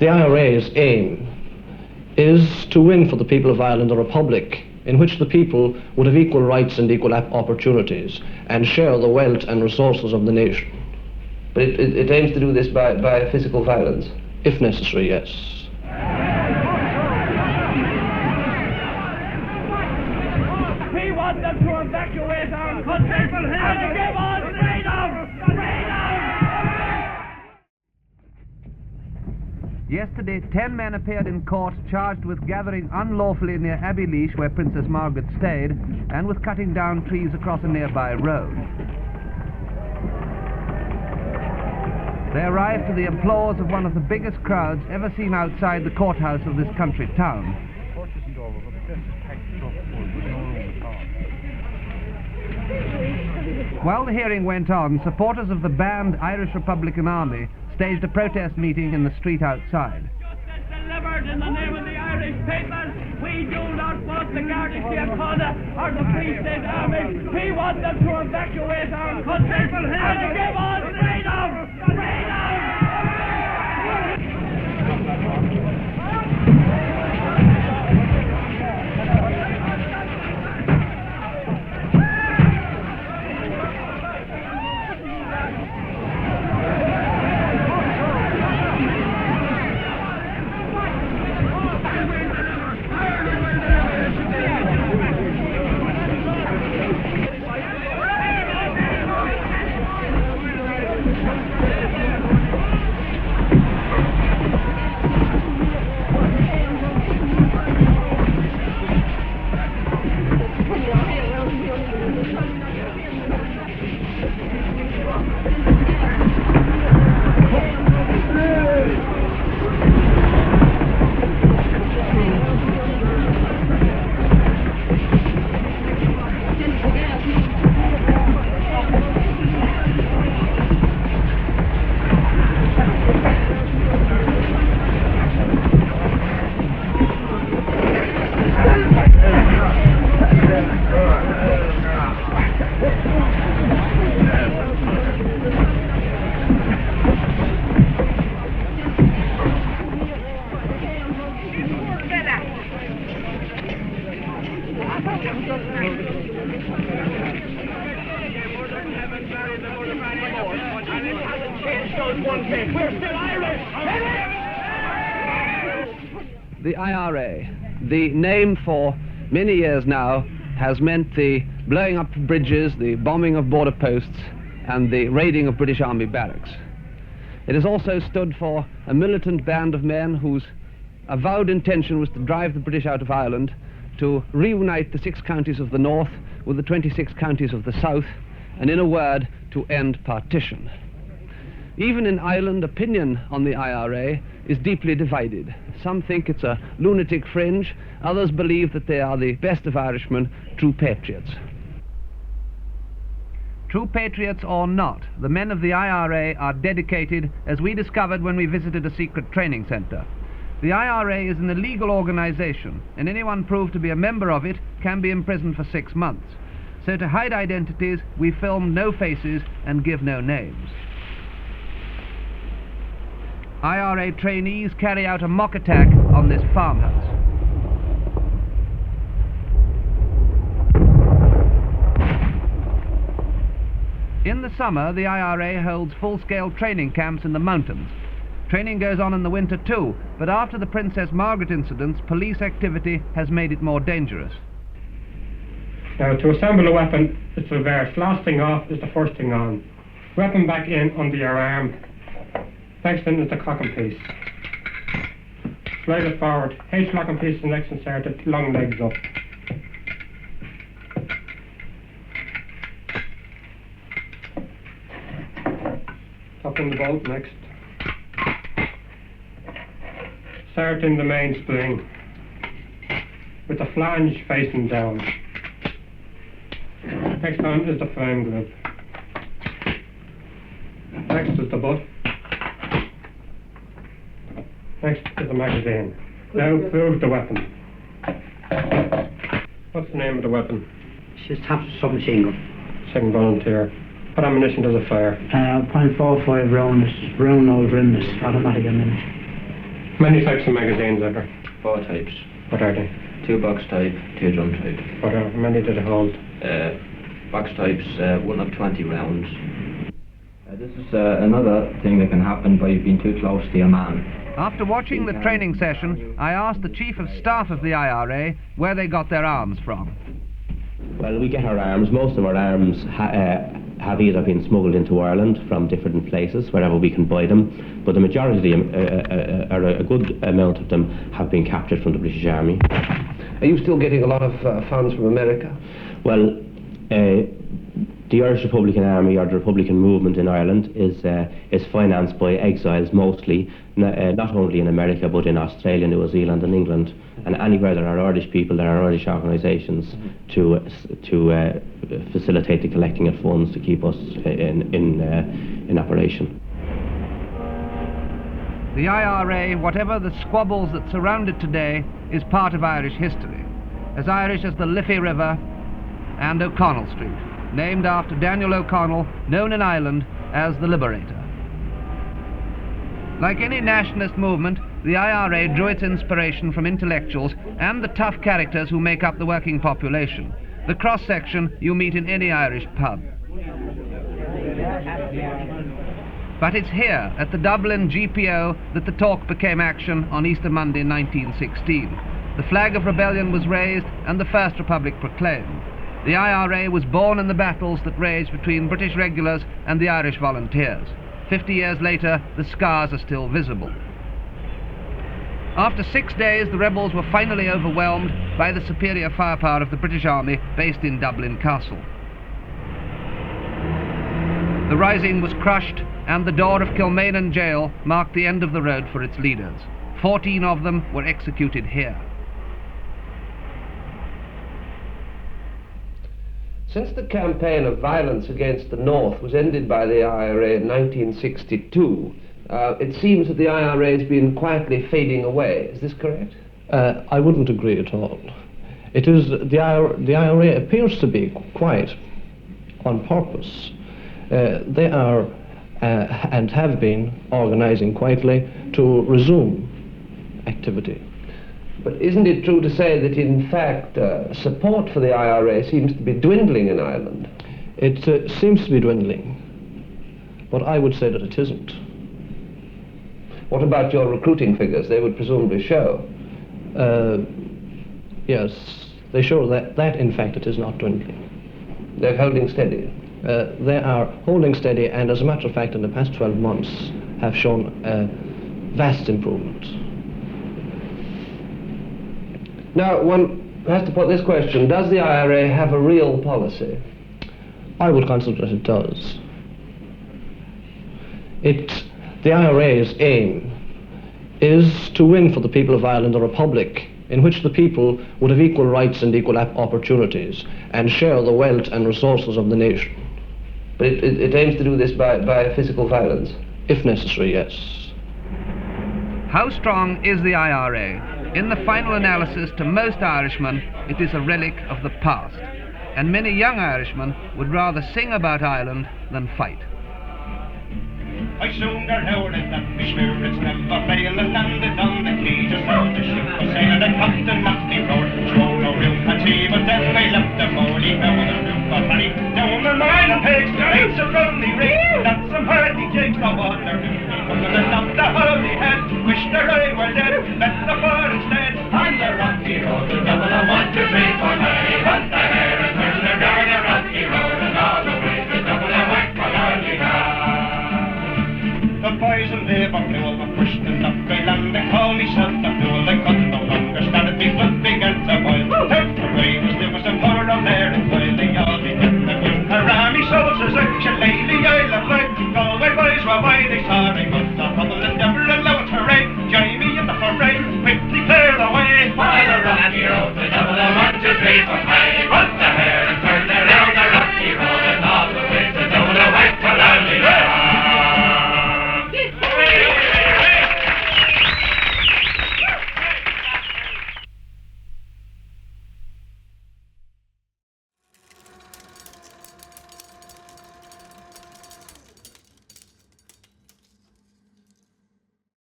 The IRA's aim is to win for the people of Ireland a republic in which the people would have equal rights and equal opportunities and share the wealth and resources of the nation. But it aims to do this by physical violence? If necessary, yes. We want them to evacuate our country and give us freedom! Yesterday, 10 men appeared in court charged with gathering unlawfully near Abbeyleix, where Princess Margaret stayed, and with cutting down trees across a nearby road. They arrived to the applause of one of the biggest crowds ever seen outside the courthouse of this country town. While the hearing went on, supporters of the banned Irish Republican Army staged a protest meeting in the street outside. Justice delivered in the name of the Irish people. We do not want the Garda Síochána or the Free State Army. We want them to evacuate our country and give us freedom! The IRA, the name for many years now, has meant the blowing up of bridges, the bombing of border posts, and the raiding of British Army barracks. It has also stood for a militant band of men whose avowed intention was to drive the British out of Ireland, to reunite the 6 counties of the north with the 26 counties of the south, and in a word, to end partition. Even in Ireland, opinion on the IRA is deeply divided. Some think it's a lunatic fringe, others believe that they are the best of Irishmen, true patriots. True patriots or not, the men of the IRA are dedicated, as we discovered when we visited a secret training center. The IRA is an illegal organization, and anyone proved to be a member of it can be imprisoned for 6 months. So to hide identities, we film no faces and give no names. IRA trainees carry out a mock attack on this farmhouse. In the summer, the IRA holds full-scale training camps in the mountains. Training goes on in the winter too, but after the Princess Margaret incidents, police activity has made it more dangerous. Now, to assemble a weapon, it's reversed. Last thing off is the first thing on. Weapon back in under your arm. Next thing is the clocking piece. Slide it forward. H locking piece is next inserted, long legs up. Top in the bolt next. Start in the main spring with the flange facing down. Next on is the frame grip. Next is the butt. Next is the magazine. Now prove the weapon. What's the name of the weapon? She's Thompson submachine gun. Second volunteer. What ammunition does it fire? .45 round nose rim, this automatic ammunition. Many types of magazines are there? 4 types. What are they? 2 box type, 2 drum type. How many do they hold? Box types, 1 of 20 rounds. This is another thing that can happen by being too close to your man. After watching the training session, I asked the Chief of Staff of the IRA where they got their arms from. Well, we get our arms. Most of our arms have either been smuggled into Ireland from different places, wherever we can buy them, but the majority of them, or a good amount of them, have been captured from the British Army. Are you still getting a lot of funds from America? Well, the Irish Republican Army, or the Republican movement in Ireland, is financed by exiles mostly, not only in America but in Australia, New Zealand and England, and anywhere there are Irish people, there are Irish organisations to facilitate the collecting of funds to keep us in operation. The IRA, whatever the squabbles that surround it today, is part of Irish history, as Irish as the Liffey River and O'Connell Street, named after Daniel O'Connell, known in Ireland as the Liberator. Like any nationalist movement, the IRA drew its inspiration from intellectuals and the tough characters who make up the working population, the cross-section you meet in any Irish pub. But it's here, at the Dublin GPO, that the talk became action on Easter Monday 1916. The flag of rebellion was raised and the First Republic proclaimed. The IRA was born in the battles that raged between British regulars and the Irish volunteers. 50 years later, the scars are still visible. After 6 days, the rebels were finally overwhelmed by the superior firepower of the British Army based in Dublin Castle. The rising was crushed, and the door of Kilmainham jail marked the end of the road for its leaders. 14 of them were executed here. Since the campaign of violence against the North was ended by the IRA in 1962, it seems that the IRA has been quietly fading away. Is this correct? I wouldn't agree at all. It is the IRA appears to be quiet on purpose. They are and have been organising quietly to resume activity. But isn't it true to say that in fact support for the IRA seems to be dwindling in Ireland? It seems to be dwindling, but I would say that it isn't. What about your recruiting figures? They would presumably show. Yes, they show that in fact it is not dwindling. They're holding steady. They are holding steady, and as a matter of fact in the past 12 months have shown vast improvement. Now, one has to put this question: does the IRA have a real policy? I would consider that it does. The IRA's aim is to win for the people of Ireland a republic in which the people would have equal rights and equal opportunities and share the wealth and resources of the nation. But it aims to do this by physical violence? If necessary, yes. How strong is the IRA? In the final analysis, to most Irishmen, it is a relic of the past, and many young Irishmen would rather sing about Ireland than fight. I soon got howling that my spirits never fail, and landed on the quay just how the ship was sailing. The captain knocked me road, swore no room and tea, but then they left the molly down the roof of honey. Down the mine and pigs, it's a runny rig, that's some hardy jigs of water. But the not the holy head, wish the I were dead, let the foreign stay.